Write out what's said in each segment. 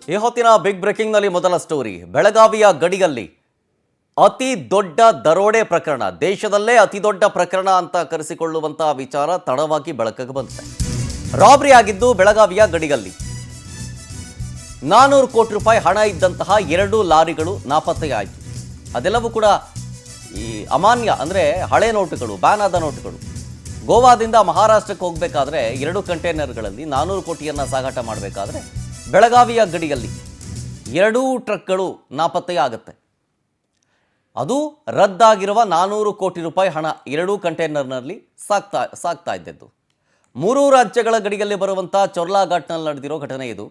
ಈ ಹೊತ್ತಿನ ಬಿಗ್ ಬ್ರೇಕಿಂಗ್ನಲ್ಲಿ ಮೊದಲ ಸ್ಟೋರಿ. ಬೆಳಗಾವಿಯ ಗಡಿಯಲ್ಲಿ ಅತಿ ದೊಡ್ಡ ದರೋಡೆ ಪ್ರಕರಣ, ದೇಶದಲ್ಲೇ ಅತಿ ದೊಡ್ಡ ಪ್ರಕರಣ ಅಂತ ಕರೆಸಿಕೊಳ್ಳುವಂತಹ ವಿಚಾರ ತಡವಾಗಿ ಬೆಳಕಿಗೆ ಬಂದಿದೆ. ರಾಬರಿ ಆಗಿದ್ದು ಬೆಳಗಾವಿಯ ಗಡಿಯಲ್ಲಿ 400 ಕೋಟಿ ರೂಪಾಯಿ ಹಣ ಇದ್ದಂತಹ 2 ಲಾರಿಗಳು ನಾಪತ್ತೆಯಾಯಿತು. ಅದೆಲ್ಲವೂ ಕೂಡ ಈ ಅಮಾನ್ಯ ಅಂದರೆ ಹಳೆ ನೋಟುಗಳು, ಬ್ಯಾನ್ ಆದ ನೋಟುಗಳು. ಗೋವಾದಿಂದ ಮಹಾರಾಷ್ಟ್ರಕ್ಕೆ ಹೋಗಬೇಕಾದ್ರೆ 2 ಕಂಟೈನರ್ಗಳಲ್ಲಿ 400 ಕೋಟಿಯನ್ನು ಸಾಗಾಟ ಮಾಡಬೇಕಾದ್ರೆ ಬೆಳಗಾವಿಯ ಗಡಿಯಲ್ಲಿ 2 ಟ್ರಕ್ಗಳು ನಾಪತ್ತೆಯಾಗುತ್ತೆ. ಅದು ರದ್ದಾಗಿರುವ 400 ಕೋಟಿ ರೂಪಾಯಿ ಹಣ 2 ಕಂಟೈನರ್ನಲ್ಲಿ ಸಾಗ್ತಾ ಇದ್ದದ್ದು. 3 ರಾಜ್ಯಗಳ ಗಡಿಯಲ್ಲಿ ಬರುವಂಥ ಚೊರ್ಲಾಘಾಟ್ನಲ್ಲಿ ನಡೆದಿರೋ ಘಟನೆ ಇದು.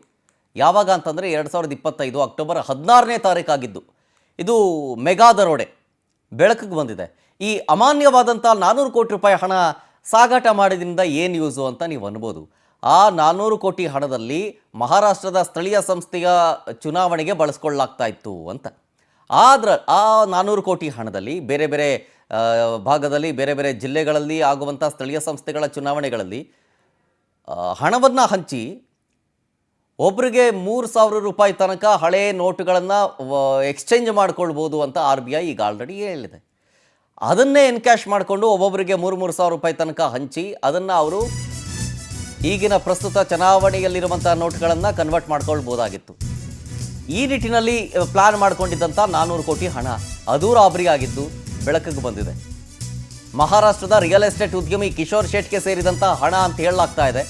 ಯಾವಾಗ ಅಂತಂದರೆ 2025 ಅಕ್ಟೋಬರ್ 16ನೇ ತಾರೀಕಾಗಿದ್ದು. ಇದು ಮೆಗಾ ದರೋಡೆ ಬೆಳಕಿಗೆ ಬಂದಿದೆ. ಈ ಅಮಾನ್ಯವಾದಂಥ 400 ಕೋಟಿ ರೂಪಾಯಿ ಹಣ ಸಾಗಾಟ ಮಾಡಿದ್ರಿಂದ ಏನು ಯೂಸು ಅಂತ ನೀವು ಅನ್ಬೋದು. ಆ 400 ಕೋಟಿ ಹಣದಲ್ಲಿ ಮಹಾರಾಷ್ಟ್ರದ ಸ್ಥಳೀಯ ಸಂಸ್ಥೆಯ ಚುನಾವಣೆಗೆ ಬಳಸ್ಕೊಳ್ಳಲಾಗ್ತಾ ಇತ್ತು ಅಂತ. ಆದ್ರೆ ಆ 400 ಕೋಟಿ ಹಣದಲ್ಲಿ ಬೇರೆ ಬೇರೆ ಭಾಗದಲ್ಲಿ ಬೇರೆ ಬೇರೆ ಜಿಲ್ಲೆಗಳಲ್ಲಿ ಆಗುವಂಥ ಸ್ಥಳೀಯ ಸಂಸ್ಥೆಗಳ ಚುನಾವಣೆಗಳಲ್ಲಿ ಹಣವನ್ನು ಹಂಚಿ ಒಬ್ಬರಿಗೆ 3,000 ರೂಪಾಯಿ ತನಕ ಹಳೆ ನೋಟುಗಳನ್ನು ಎಕ್ಸ್ಚೇಂಜ್ ಮಾಡ್ಕೊಳ್ಬೋದು ಅಂತ RBI ಈಗ ಆಲ್ರೆಡಿ ಹೇಳಿದೆ. ಅದನ್ನೇ ಎನ್ಕ್ಯಾಶ್ ಮಾಡಿಕೊಂಡು ಒಬ್ಬೊಬ್ಬರಿಗೆ 3,000 ರೂಪಾಯಿ ತನಕ ಹಂಚಿ ಅದನ್ನು ಅವರು ಈಗಿನ ಪ್ರಸ್ತುತ ಚುನಾವಣೆಯಲ್ಲಿರುವಂಥ ನೋಟ್ಗಳನ್ನು ಕನ್ವರ್ಟ್ ಮಾಡ್ಕೊಳ್ಬೋದಾಗಿತ್ತು. ಈ ನಿಟ್ಟಿನಲ್ಲಿ ಪ್ಲಾನ್ ಮಾಡ್ಕೊಂಡಿದ್ದಂಥ 400 ಕೋಟಿ ಹಣ ಅದು ರಾಬರಿ ಆಗಿದ್ದು ಬೆಳಕಿಗೆ ಬಂದಿದೆ. ಮಹಾರಾಷ್ಟ್ರದ ರಿಯಲ್ ಎಸ್ಟೇಟ್ ಉದ್ಯಮಿ ಕಿಶೋರ್ ಶೇಟ್ಗೆ ಸೇರಿದಂಥ ಹಣ ಅಂತ ಹೇಳಲಾಗ್ತಾ ಇದೆ.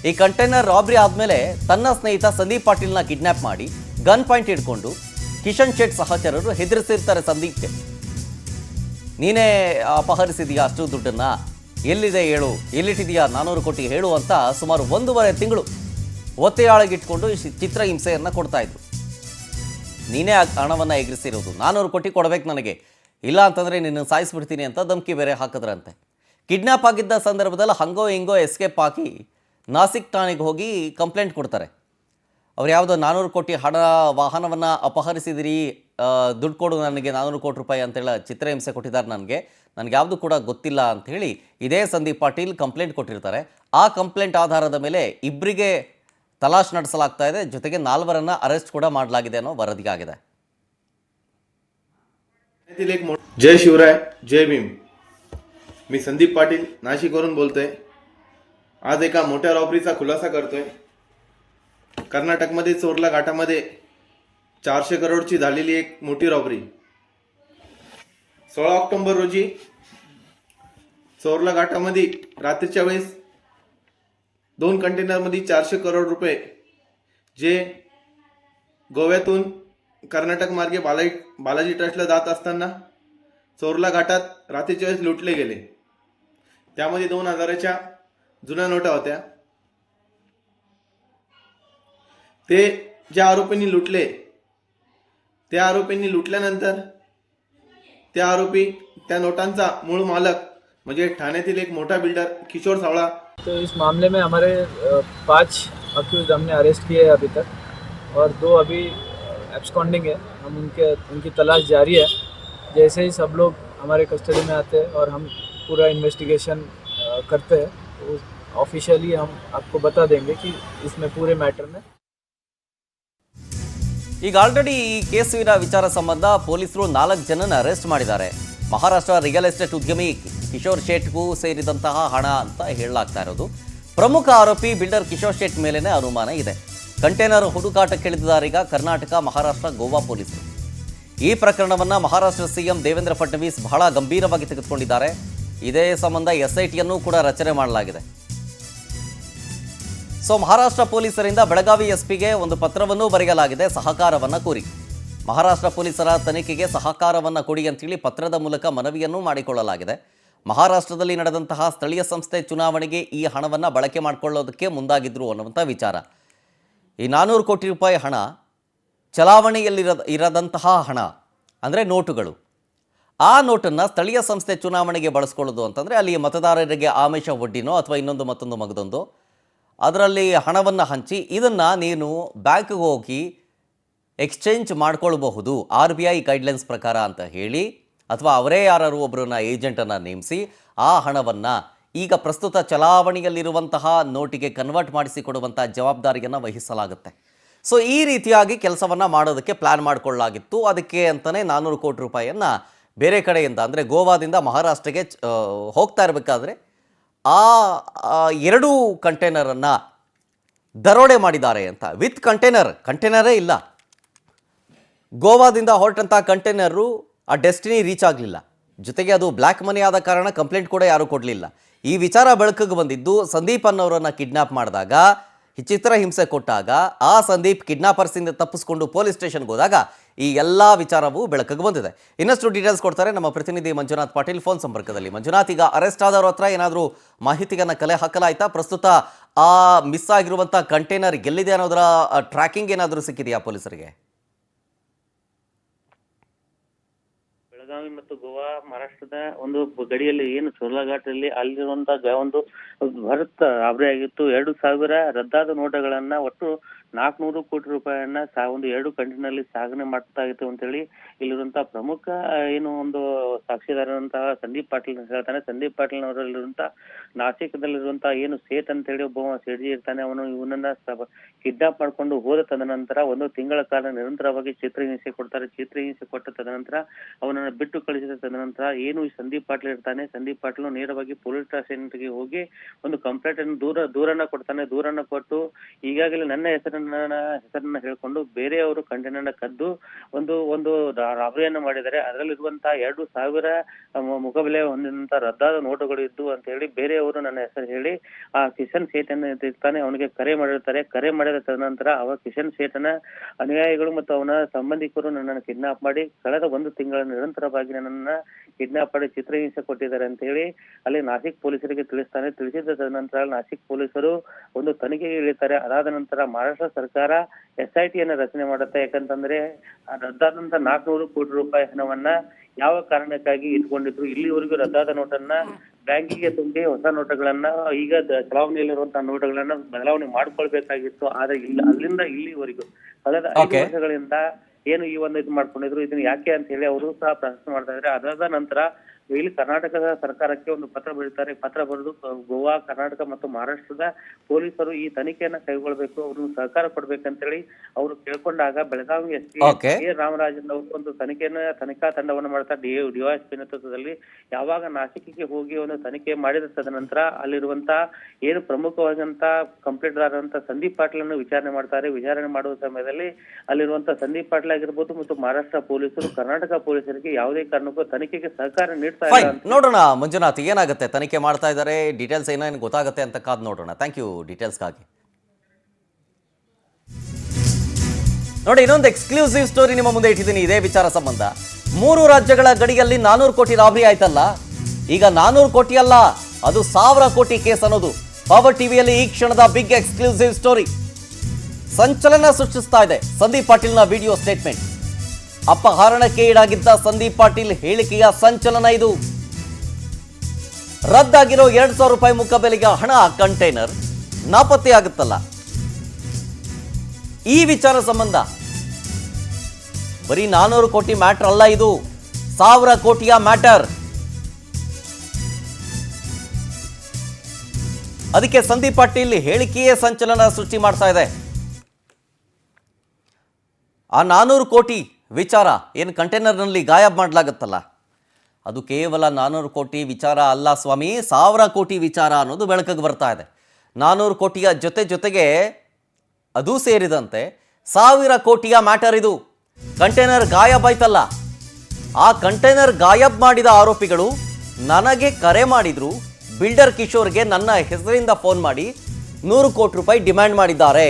ಈ ಕಂಟೈನರ್ ರಾಬರಿ ಆದಮೇಲೆ ತನ್ನ ಸ್ನೇಹಿತ ಸಂದೀಪ್ ಪಾಟೀಲ್ನ ಕಿಡ್ನ್ಯಾಪ್ ಮಾಡಿ ಗನ್ ಪಾಯಿಂಟ್ ಇಟ್ಕೊಂಡು ಕಿಶನ್ ಶೇಟ್ ಸಹಚರರು ಹೆದರಿಸಿರ್ತಾರೆ ಸಂದೀಪ್ಗೆ. ನೀನೇ ಅಪಹರಿಸಿದೀಯಾ ಅಷ್ಟು ದುಡ್ಡನ್ನು, ಎಲ್ಲಿದೆ ಹೇಳು, ಎಲ್ಲಿಟ್ಟಿದೆಯಾ 400 ಕೋಟಿ ಹೇಳು ಅಂತ ಸುಮಾರು 1.5 ತಿಂಗಳು ಒತ್ತೆಯಾಳಗಿಟ್ಕೊಂಡು ಚಿತ್ರಹಿಂಸೆಯನ್ನು ಕೊಡ್ತಾಯಿದ್ರು. ನೀನೇ ಹಣವನ್ನು ಎಗರಿಸಿರೋದು, 400 ಕೋಟಿ ಕೊಡಬೇಕು ನನಗೆ, ಇಲ್ಲ ಅಂತಂದರೆ ನಿನ್ನ ಸಾಯಿಸ್ಬಿಡ್ತೀನಿ ಅಂತ ಧಮಕಿ ಬೇರೆ ಹಾಕಿದ್ರಂತೆ. ಕಿಡ್ನ್ಯಾಪ್ ಆಗಿದ್ದ ಸಂದರ್ಭದಲ್ಲಿ ಹಂಗೋ ಹಿಂಗೋ ಎಸ್ಕೇಪ್ ಹಾಕಿ ನಾಸಿಕ್ ಠಾಣೆಗೆ ಹೋಗಿ ಕಂಪ್ಲೇಂಟ್ ಕೊಡ್ತಾರೆ. ಅವ್ರು ಯಾವುದೋ 400 ಕೋಟಿ ಹಣ ವಾಹನವನ್ನು ಅಪಹರಿಸಿದಿರಿ, ದುಡ್ಡು ಕೊಡು ನನಗೆ 400 ಕೋಟಿ ರೂಪಾಯಿ ಅಂತೇಳಿ ಚಿತ್ರಹಿಂಸೆ ಕೊಟ್ಟಿದ್ದಾರೆ ನನಗೆ ಯಾವುದು ಕೂಡ ಗೊತ್ತಿಲ್ಲ ಅಂಥೇಳಿ ಇದೇ ಸಂದೀಪ್ ಪಾಟೀಲ್ ಕಂಪ್ಲೇಂಟ್ ಕೊಟ್ಟಿರ್ತಾರೆ. ಆ ಕಂಪ್ಲೇಂಟ್ ಆಧಾರದ ಮೇಲೆ ಇಬ್ಬರಿಗೆ ತಲಾಶ್ ನಡೆಸಲಾಗ್ತಾ ಇದೆ, ಜೊತೆಗೆ 4 ಅರೆಸ್ಟ್ ಕೂಡ ಮಾಡಲಾಗಿದೆ ಅನ್ನೋ ವರದಿಯಾಗಿದೆ. जय शिवराय, जय भीम. मी संदीप पाटील नाशिकवरून बोलतोय. आज एका मोठ्या रॉबरीचा खुलासा करतोय. कर्नाटकमध्ये चोरला घाटामध्ये 400 करोडची झालेली एक मोठी रॉबरी. 16 ऑक्टोबर रोजी चोरला घाटामध्ये रात्रीच्या वेळेस 2 कंटेनरमध्ये 400 करोड रुपये जे गोव्यातून कर्नाटक मार्गे बालाजी ट्रस्टला जात असताना चोरला घाटात रात्रीच्या वेळेस लुटले गेले. त्यामध्ये 2,000च्या जुन्या नोटा होत्या. ते ज्या आरोपींनी लुटले त्या आरोपींनी लुटल्यानंतर त्या आरोपी त्या नोटांचा मूळ मालक म्हणजे ठाण्यातील एक मोठा बिल्डर किशोर सावळा. तो इस मामले में हमारे 5 अक्यूज हमने अरेस्ट किए हैं अभी तक, और 2 अभी एब्सकॉन्डिंग है. हम उनकी तलाश जारी है. जैसे ही सब लोग हमारे कस्टडी में आते हैं और हम पूरा इन्वेस्टिगेशन करते हैं तो ऑफिशियली हम आपको बता देंगे कि इसमें पूरे मैटर में. ಈಗ ಆಲ್ರೆಡಿ ಈ ಕೇಸಿನ ವಿಚಾರ ಸಂಬಂಧ ಪೊಲೀಸರು 4 ಜನನ ಅರೆಸ್ಟ್ ಮಾಡಿದ್ದಾರೆ. ಮಹಾರಾಷ್ಟ್ರ ರಿಯಲ್ ಎಸ್ಟೇಟ್ ಉದ್ಯಮಿ ಕಿಶೋರ್ ಶೇಟ್ಗೂ ಸೇರಿದಂತಹ ಹಣ ಅಂತ ಹೇಳಲಾಗ್ತಾ ಇರೋದು. ಪ್ರಮುಖ ಆರೋಪಿ ಬಿಲ್ಡರ್ ಕಿಶೋರ್ ಶೇಟ್ ಮೇಲೇನೆ ಅನುಮಾನ ಇದೆ. ಕಂಟೈನರ್ ಹುಡುಕಾಟಕ್ಕಿಳಿದಿದ್ದಾರೆ ಈಗ ಕರ್ನಾಟಕ, ಮಹಾರಾಷ್ಟ್ರ, ಗೋವಾ ಪೊಲೀಸರು. ಈ ಪ್ರಕರಣವನ್ನು ಮಹಾರಾಷ್ಟ್ರ ಸಿಎಂ ದೇವೇಂದ್ರ ಫಡ್ನವೀಸ್ ಬಹಳ ಗಂಭೀರವಾಗಿ ತೆಗೆದುಕೊಂಡಿದ್ದಾರೆ. ಇದೇ ಸಂಬಂಧ SITಯನ್ನು ಕೂಡ ರಚನೆ ಮಾಡಲಾಗಿದೆ. ಸೊ ಮಹಾರಾಷ್ಟ್ರ ಪೊಲೀಸರಿಂದ ಬೆಳಗಾವಿ SPಗೆ ಒಂದು ಪತ್ರವನ್ನು ಬರೆಯಲಾಗಿದೆ ಸಹಕಾರವನ್ನು ಕೋರಿ. ಮಹಾರಾಷ್ಟ್ರ ಪೊಲೀಸರ ತನಿಖೆಗೆ ಸಹಕಾರವನ್ನು ಕೊಡಿ ಅಂತೇಳಿ ಪತ್ರದ ಮೂಲಕ ಮನವಿಯನ್ನು ಮಾಡಿಕೊಳ್ಳಲಾಗಿದೆ. ಮಹಾರಾಷ್ಟ್ರದಲ್ಲಿ ನಡೆದಂತಹ ಸ್ಥಳೀಯ ಸಂಸ್ಥೆ ಚುನಾವಣೆಗೆ ಈ ಹಣವನ್ನು ಬಳಕೆ ಮಾಡಿಕೊಳ್ಳೋದಕ್ಕೆ ಮುಂದಾಗಿದ್ದರು ಅನ್ನುವಂಥ ವಿಚಾರ. ಈ 400 ಕೋಟಿ ರೂಪಾಯಿ ಹಣ ಚಲಾವಣೆಯಲ್ಲಿರದಂತಹ ಹಣ ಅಂದರೆ ನೋಟುಗಳು. ಆ ನೋಟನ್ನು ಸ್ಥಳೀಯ ಸಂಸ್ಥೆ ಚುನಾವಣೆಗೆ ಬಳಸ್ಕೊಳ್ಳೋದು ಅಂತಂದರೆ ಅಲ್ಲಿ ಮತದಾರರಿಗೆ ಆಮಿಷ ಒಡ್ಡಿನೋ ಅಥವಾ ಇನ್ನೊಂದು ಮತ್ತೊಂದು ಮಗದೊಂದು ಅದರಲ್ಲಿ ಹಣವನ್ನು ಹಂಚಿ ಇದನ್ನು ನೀನು ಬ್ಯಾಂಕ್ಗೆ ಹೋಗಿ ಎಕ್ಸ್ಚೇಂಜ್ ಮಾಡ್ಕೊಳ್ಬಹುದು RBI ಗೈಡ್ಲೈನ್ಸ್ ಪ್ರಕಾರ ಅಂತ ಹೇಳಿ, ಅಥವಾ ಅವರೇ ಯಾರು ಒಬ್ಬರನ್ನ ಏಜೆಂಟನ್ನು ನೇಮಿಸಿ ಆ ಹಣವನ್ನು ಈಗ ಪ್ರಸ್ತುತ ಚಲಾವಣೆಯಲ್ಲಿರುವಂತಹ ನೋಟಿಗೆ ಕನ್ವರ್ಟ್ ಮಾಡಿಸಿಕೊಡುವಂಥ ಜವಾಬ್ದಾರಿಯನ್ನು ವಹಿಸಲಾಗುತ್ತೆ. ಸೊ ಈ ರೀತಿಯಾಗಿ ಕೆಲಸವನ್ನು ಮಾಡೋದಕ್ಕೆ ಪ್ಲ್ಯಾನ್ ಮಾಡಿಕೊಳ್ಳಲಾಗಿತ್ತು. ಅದಕ್ಕೆ ಅಂತಲೇ 400 ಕೋಟಿ ರೂಪಾಯಿಯನ್ನು ಬೇರೆ ಕಡೆಯಿಂದ ಅಂದರೆ ಗೋವಾದಿಂದ ಮಹಾರಾಷ್ಟ್ರಕ್ಕೆ ಹೋಗ್ತಾ ಇರಬೇಕಾದ್ರೆ ಆ 2 ಕಂಟೈನರನ್ನು ದರೋಡೆ ಮಾಡಿದ್ದಾರೆ ಅಂತ. ವಿತ್ ಕಂಟೈನರೇ ಇಲ್ಲ. ಗೋವಾದಿಂದ ಹೊರಟಂಥ ಕಂಟೈನರು ಆ ಡೆಸ್ಟಿನಿ ರೀಚ್ ಆಗಲಿಲ್ಲ. ಜೊತೆಗೆ ಅದು ಬ್ಲ್ಯಾಕ್ ಮನಿ ಆದ ಕಾರಣ ಕಂಪ್ಲೇಂಟ್ ಕೂಡ ಯಾರೂ ಕೊಡಲಿಲ್ಲ. ಈ ವಿಚಾರ ಬೆಳಕಿಗೆ ಬಂದಿದ್ದು ಸಂದೀಪ್ ಅನ್ನೋರನ್ನು ಕಿಡ್ನಾಪ್ ಮಾಡಿದಾಗ, ಚಿತ್ರ ಹಿಂಸೆ ಕೊಟ್ಟಾಗ ಆ ಸಂದೀಪ್ ಕಿಡ್ನಾಪರ್ಸಿಂದ ತಪ್ಪಿಸ್ಕೊಂಡು ಪೊಲೀಸ್ ಸ್ಟೇಷನ್ಗೆ ಹೋದಾಗ ಈ ಎಲ್ಲ ವಿಚಾರವೂ ಬೆಳಕಿಗೆ ಬಂದಿದೆ. ಇನ್ನಷ್ಟು ಡೀಟೇಲ್ಸ್ ಕೊಡ್ತಾರೆ ನಮ್ಮ ಪ್ರತಿನಿಧಿ ಮಂಜುನಾಥ್ ಪಾಟೀಲ್ ಫೋನ್ ಸಂಪರ್ಕದಲ್ಲಿ. ಮಂಜುನಾಥ್, ಈಗ ಅರೆಸ್ಟ್ ಆದವ್ರ ಹತ್ರ ಏನಾದರೂ ಮಾಹಿತಿಯನ್ನು ಕಲೆ ಹಾಕಲಾಯ್ತಾ? ಪ್ರಸ್ತುತ ಆ ಮಿಸ್ ಆಗಿರುವಂಥ ಕಂಟೈನರ್ ಎಲ್ಲಿದೆ ಅನ್ನೋದರ ಟ್ರ್ಯಾಕಿಂಗ್ ಏನಾದರೂ ಸಿಕ್ಕಿದೆಯಾ ಪೊಲೀಸರಿಗೆ? ಬೆಳಗಾವಿ ಮತ್ತು ಗೋವಾ ಮಹಾರಾಷ್ಟ್ರದ ಒಂದು ಗಡಿಯಲ್ಲಿ ಏನು ಸೋಲಾಘಾಟಲ್ಲಿ ಅಲ್ಲಿರುವಂತಹ ಒಂದು ಬೃಹತ್ ರಾಬರಿ ಆಗಿತ್ತು. 2,000 ರದ್ದಾದ ನೋಟುಗಳನ್ನ ಒಟ್ಟು 400 ಕೋಟಿ ರೂಪಾಯಿಯನ್ನ ಒಂದು 2 ಕಂಟೈನರ್ಲಿ ಸಾಗಣೆ ಮಾಡ್ತಾ ಇತ್ತು ಅಂತ ಹೇಳಿ ಇಲ್ಲಿರುವಂತಹ ಪ್ರಮುಖ ಏನು ಒಂದು ಸಾಕ್ಷಿದಾರರಂತಹ ಸಂದೀಪ್ ಪಾಟೀಲ್ ಹೇಳ್ತಾನೆ. ಸಂದೀಪ್ ಪಾಟೀಲ್ ಅವರಲ್ಲಿರುವಂತಹ ನಾಸಿಕದಲ್ಲಿರುವಂತಹ ಏನು ಸೇಠ್ ಅಂತ ಹೇಳಿ ಒಬ್ಬ ಸೇಠಿ ಇರ್ತಾನೆ. ಅವನು ಇವನನ್ನ ಕಿಡ್ನಾಪ್ ಮಾಡ್ಕೊಂಡು ಹೋದ ತದನಂತರ 1 ತಿಂಗಳ ಕಾಲ ನಿರಂತರವಾಗಿ ಚಿತ್ರಹಿಂಸೆ ಕೊಡ್ತಾರೆ. ಚಿತ್ರಹಿಂಸೆ ಕೊಟ್ಟ ತದನಂತರ ಅವನನ್ನ ಬಿಟ್ಟು ಕಳಿಸಿದ ತದನಂತರ ಏನು ಈ ಸಂದೀಪ್ ಪಾಟೀಲ್ ಇರ್ತಾನೆ, ಸಂದೀಪ್ ಪಾಟೀಲ್ ನೇರವಾಗಿ ಪೊಲೀಸ್ ಸ್ಟೇಷನ್ಗೆ ಹೋಗಿ ಒಂದು ಕಂಪ್ಲೇಂಟ್ ಅನ್ನು ದೂರನ್ನ ಕೊಡ್ತಾನೆ. ದೂರನ್ನ ಕೊಟ್ಟು ಈಗಾಗಲೇ ನನ್ನ ಹೆಸರನ್ನ ಹೇಳ್ಕೊಂಡು ಬೇರೆಯವರು ಕಂಟೈನರ್ನ ಕದ್ದು ಒಂದು ರಾಬರಿಯನ್ನು ಮಾಡಿದ್ದಾರೆ. ಅದರಲ್ಲಿರುವಂತಹ 2,000 ಮುಖಬೆಲೆ ಹೊಂದಿದಂತ ರದ್ದಾದ ನೋಟುಗಳು ಇದ್ದು ಅಂತ ಹೇಳಿ ಬೇರೆಯವರು ನನ್ನ ಹೆಸರು ಹೇಳಿ ಆ ಕಿಶನ್ ಸೇಠ್ ಅನ್ನು ಇರ್ತಾನೆ ಅವನಿಗೆ ಕರೆ ಮಾಡಿರ್ತಾರೆ. ಕರೆ ಮಾಡಿದ ತದನಂತರ ಅವ ಕಿಶನ್ ಸೇಠನ ಅನುಯಾಯಿಗಳು ಮತ್ತು ಅವನ ಸಂಬಂಧಿಕರು ನನ್ನನ್ನು ಕಿಡ್ನಾಪ್ ಮಾಡಿ ಕಳೆದ 1 ತಿಂಗಳ ನಿರಂತರವಾಗಿ ನನ್ನನ್ನ ಕಿಡ್ನಾಪ್ ಮಾಡಿ ಚಿತ್ರಹಿಂಸೆ ಕೊಟ್ಟಿದ್ದಾರೆ ಅಂತ ಹೇಳಿ ಅಲ್ಲಿ ನಾಸಿಕ್ ಪೊಲೀಸರಿಗೆ ತಿಳಿಸ್ತಾನೆ. ತಿಳಿಸಿದ ತದನಂತರ ನಾಸಿಕ್ ಪೊಲೀಸರು ಒಂದು ತನಿಖೆಗೆ ಇಳಿತಾರೆ. ಅದಾದ ನಂತರ ಮಹಾರಾಷ್ಟ್ರ ಸರ್ಕಾರ SIT ಅನ್ನ ರಚನೆ ಮಾಡುತ್ತೆ. ಯಾಕಂತಂದ್ರೆ ರದ್ದಾದಂತ 400 ಕೋಟಿ ರೂಪಾಯಿ ಹಣವನ್ನ ಯಾವ ಕಾರಣಕ್ಕಾಗಿ ಇಟ್ಕೊಂಡಿದ್ರು, ಇಲ್ಲಿವರೆಗೂ ರದ್ದಾದ ನೋಟನ್ನ ಬ್ಯಾಂಕಿಗೆ ತುಂಬಿ ಹೊಸ ನೋಟುಗಳನ್ನ ಈಗ ಚಲಾವಣೆಯಲ್ಲಿರುವಂತಹ ನೋಟುಗಳನ್ನ ಬದಲಾವಣೆ ಮಾಡ್ಕೊಳ್ಬೇಕಾಗಿತ್ತು. ಆದ್ರೆ ಅಲ್ಲಿಂದ ಇಲ್ಲಿವರೆಗೂ ಕಳೆದ 5 ವರ್ಷಗಳಿಂದ ಏನು ಈ ಒಂದು ಇದು ಮಾಡ್ಕೊಂಡಿದ್ರು, ಇದನ್ನ ಯಾಕೆ ಅಂತ ಹೇಳಿ ಅವರು ಸಹ ಪ್ರಶ್ನೆ ಮಾಡ್ತಾ ಇದ್ದಾರೆ. ಅದಾದ ನಂತರ ಇಲ್ಲಿ ಕರ್ನಾಟಕದ ಸರ್ಕಾರಕ್ಕೆ ಒಂದು ಪತ್ರ ಬರೀತಾರೆ. ಪತ್ರ ಬರೆದು ಗೋವಾ, ಕರ್ನಾಟಕ ಮತ್ತು ಮಹಾರಾಷ್ಟ್ರದ ಪೊಲೀಸರು ಈ ತನಿಖೆಯನ್ನ ಕೈಗೊಳ್ಳಬೇಕು, ಅವ್ರನ್ನ ಸಹಕಾರ ಕೊಡ್ಬೇಕಂತೇಳಿ ಅವರು ಕೇಳ್ಕೊಂಡಾಗ ಬೆಳಗಾವಿ SP ಎ ರಾಮರಾಜನ್ ಅವರು ಒಂದು ತನಿಖಾ ತಂಡವನ್ನು ಮಾಡ್ತಾರೆ. DYSP ನೇತೃತ್ವದಲ್ಲಿ ಯಾವಾಗ ನಾಸಿಕಿಗೆ ಹೋಗಿ ಒಂದು ತನಿಖೆ ಮಾಡಿದ ತದನಂತರ ಅಲ್ಲಿರುವಂತ ಏನು ಪ್ರಮುಖವಾದಂತ ಕಂಪ್ಲೇಂಟ್ ದಾರಂತ ಸಂದೀಪ್ ಪಾಟೀಲ್ ಅನ್ನು ವಿಚಾರಣೆ ಮಾಡ್ತಾರೆ. ವಿಚಾರಣೆ ಮಾಡುವ ಸಮಯದಲ್ಲಿ ಅಲ್ಲಿರುವಂತ ಸಂದೀಪ್ ಪಾಟೀಲ್ ಆಗಿರ್ಬೋದು ಮತ್ತು ಮಹಾರಾಷ್ಟ್ರ ಪೊಲೀಸರು ಕರ್ನಾಟಕ ಪೊಲೀಸರಿಗೆ ಯಾವುದೇ ಕಾರಣಕ್ಕೂ ತನಿಖೆಗೆ ಸಹಕಾರ ನೀಡ್ತಾ ಇಲ್ಲ. ನೋಡೋಣ ಮಂಜುನಾಥ್, ಏನಾಗುತ್ತೆ, ತನಿಖೆ ಮಾಡ್ತಾ ಇದ್ದಾರೆ, ಡೀಟೇಲ್ಸ್ ಏನೇನು ಗೊತ್ತಾಗುತ್ತೆ ಅಂತ ಕಾದ್ ನೋಡೋಣ. ಥ್ಯಾಂಕ್ ಯು ಡೀಟೇಲ್ಸ್ಗಾಗಿ. ನೋಡಿ, ಇನ್ನೊಂದು ಎಕ್ಸ್ಕ್ಲೂಸಿವ್ ಸ್ಟೋರಿ ನಿಮ್ಮ ಮುಂದೆ ಇಟ್ಟಿದ್ದೀನಿ ಇದೇ ವಿಚಾರ ಸಂಬಂಧ. 3 ರಾಜ್ಯಗಳ ಗಡಿಯಲ್ಲಿ 400 ಕೋಟಿ ರಾಬರಿ ಆಯ್ತಲ್ಲ, ಈಗ 400 ಕೋಟಿ ಅಲ್ಲ, ಅದು 1000 ಕೋಟಿ ಕೇಸ್ ಅನ್ನೋದು ಪವರ್ ಟಿವಿಯಲ್ಲಿ ಈ ಕ್ಷಣದ ಬಿಗ್ ಎಕ್ಸ್ಕ್ಲೂಸಿವ್ ಸ್ಟೋರಿ. ಸಂಚಲನ ಸೃಷ್ಟಿಸ್ತಾ ಇದೆ ಸಂದೀಪ್ ಪಾಟೀಲ್ನ ವಿಡಿಯೋ ಸ್ಟೇಟ್ಮೆಂಟ್. ಅಪಹರಣಕ್ಕೆ ಈಡಾಗಿದ್ದ ಸಂದೀಪ್ ಪಾಟೀಲ್ ಹೇಳಿಕೆಯ ಸಂಚಲನ ಇದು. ರದ್ದಾಗಿರೋ 2,000 ರೂಪಾಯಿ ಮುಖಬೆಲೆಗೆ ಹಣ ಕಂಟೈನರ್ ನಾಪತ್ತೆಯಾಗುತ್ತಲ್ಲ, ಈ ವಿಚಾರ ಸಂಬಂಧ ಬರೀ 400 ಕೋಟಿ ಮ್ಯಾಟರ್ ಅಲ್ಲ, ಇದು 1000 ಕೋಟಿಯ ಮ್ಯಾಟರ್. ಅದಕ್ಕೆ ಸಂದೀಪ್ ಪಾಟೀಲ್ ಹೇಳಿಕೆಯೇ ಸಂಚಲನ ಸೃಷ್ಟಿ ಮಾಡ್ತಾ ಇದೆ. ಆ 400 ಕೋಟಿ ವಿಚಾರ ಏನು ಕಂಟೈನರ್ನಲ್ಲಿ ಗಾಯಬ್ ಮಾಡಲಾಗುತ್ತಲ್ಲ, ಅದು ಕೇವಲ 400 ಕೋಟಿ ವಿಚಾರ ಅಲ್ಲ ಸ್ವಾಮಿ, 1000 ಕೋಟಿ ವಿಚಾರ ಅನ್ನೋದು ಬೆಳಕಿಗೆ ಬರ್ತಾ ಇದೆ. 400 ಕೋಟಿಯ ಜೊತೆಗೆ ಅದು ಸೇರಿದಂತೆ 1000 ಕೋಟಿಯ ಮ್ಯಾಟರ್ ಇದು. ಕಂಟೈನರ್ ಗಾಯಬ್ ಆಯ್ತಲ್ಲ, ಆ ಕಂಟೈನರ್ ಗಾಯಬ್ ಮಾಡಿದ ಆರೋಪಿಗಳು ನನಗೆ ಕರೆ ಮಾಡಿದ್ರು. ಬಿಲ್ಡರ್ ಕಿಶೋರ್ಗೆ ನನ್ನ ಹೆಸರಿಂದ ಫೋನ್ ಮಾಡಿ 100 ಕೋಟಿ ರೂಪಾಯಿ ಡಿಮ್ಯಾಂಡ್ ಮಾಡಿದ್ದಾರೆ.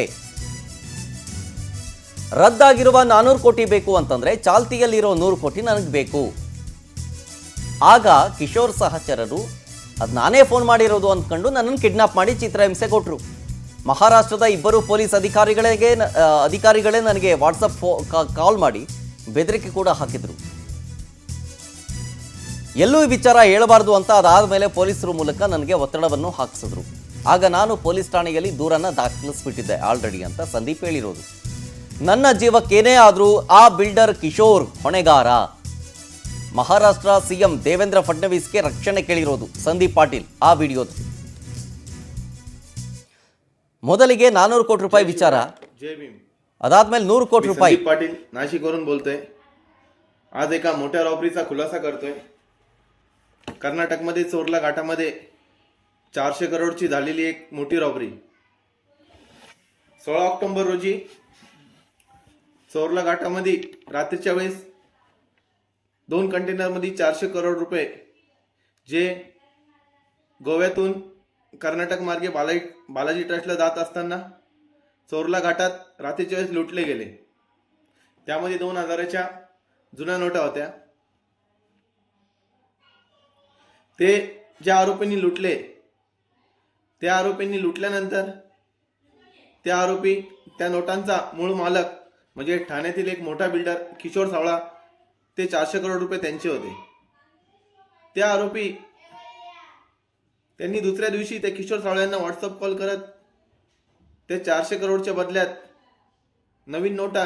ರದ್ದಾಗಿರುವ 400 ಕೋಟಿ ಬೇಕು ಅಂತಂದ್ರೆ ಚಾಲ್ತಿಯಲ್ಲಿರೋ 100 ಕೋಟಿ ನನಗೆ ಬೇಕು. ಆಗ ಕಿಶೋರ್ ಸಹಚರರು ಅದು ನಾನೇ ಫೋನ್ ಮಾಡಿರೋದು ಅಂದ್ಕೊಂಡು ನನ್ನನ್ನು ಕಿಡ್ನಾಪ್ ಮಾಡಿ ಚಿತ್ರಹಿಂಸೆ ಕೊಟ್ಟರು. ಮಹಾರಾಷ್ಟ್ರದ 2 ಪೊಲೀಸ್ ಅಧಿಕಾರಿಗಳೇ ನನಗೆ ವಾಟ್ಸಪ್ ಕಾಲ್ ಮಾಡಿ ಬೆದರಿಕೆ ಕೂಡ ಹಾಕಿದ್ರು. ಎಲ್ಲೂ ಈ ವಿಚಾರ ಹೇಳಬಾರ್ದು ಅಂತ ಅದಾದ ಮೇಲೆ ಪೊಲೀಸರ ಮೂಲಕ ನನಗೆ ಒತ್ತಡವನ್ನು ಹಾಕಿಸಿದ್ರು. ಆಗ ನಾನು ಪೊಲೀಸ್ ಠಾಣೆಯಲ್ಲಿ ದೂರನ್ನು ದಾಖಲಿಸ್ಬಿಟ್ಟಿದ್ದೆ ಆಲ್ರೆಡಿ ಅಂತ ಸಂದೀಪ್ ಹೇಳಿರೋದು. ನನ್ನ ಜೀವಕ್ಕೇನೇ ಆದರೂ ಆ ಬಿಲ್ಡರ್ ಕಿಶೋರ್ ಹೊಣೆಗಾರ. ಮಹಾರಾಷ್ಟ್ರ CM ದೇವೇಂದ್ರ ಫಡ್ನವೀಸ್ಗೆ ರಕ್ಷಣೆ ಕೇಳಿರೋದು ಸಂದೀಪ್ ಪಾಟೀಲ್ ಆ ವಿಡಿಯೋದಲ್ಲಿ. ಮೊದಲಿಗೆ 400 ಕೋಟಿ ರೂಪಾಯಿ ವಿಚಾರ. ಜೈ ಭೀಮ್. अदाद्मेಲೆ 100 कोटी मी रुपये संदीप पाटील नाशिकवरून बोलतोय. आज एका मोठ्या रॉबरीचा खुलासा करतोय. कर्नाटकमध्ये चोरला घाटामध्ये 400 करोडची झालेली एक मोठी रॉबरी. 16 ऑक्टोबर रोजी चोरला घाटामध्ये रात्रीच्या वेळेस 2 कंटेनरमध्ये 400 करोड रुपये जे गोव्यातून कर्नाटक मार्गे बालाजी ट्रस्टला जात असताना चोरला घाटात रात्रीच्या वेळेस लुटले गेले. त्यामध्ये 2000च्या जुन्या नोटा होत्या. ते ज्या आरोपींनी लुटले त्या आरोपींनी लुटल्यानंतर त्या आरोपी त्या नोटांचा मूळ मालक म्हणजे ठाण्यातील एक मोठा बिल्डर किशोर सावळा, ते 400 करोड रुपये त्यांचे होते. त्या आरोपी त्यांनी दुसऱ्या दिवशी त्या किशोर सावळ्यांना व्हॉट्सअप कॉल करत ते 400 करोडच्या बदल्यात नवीन नोटा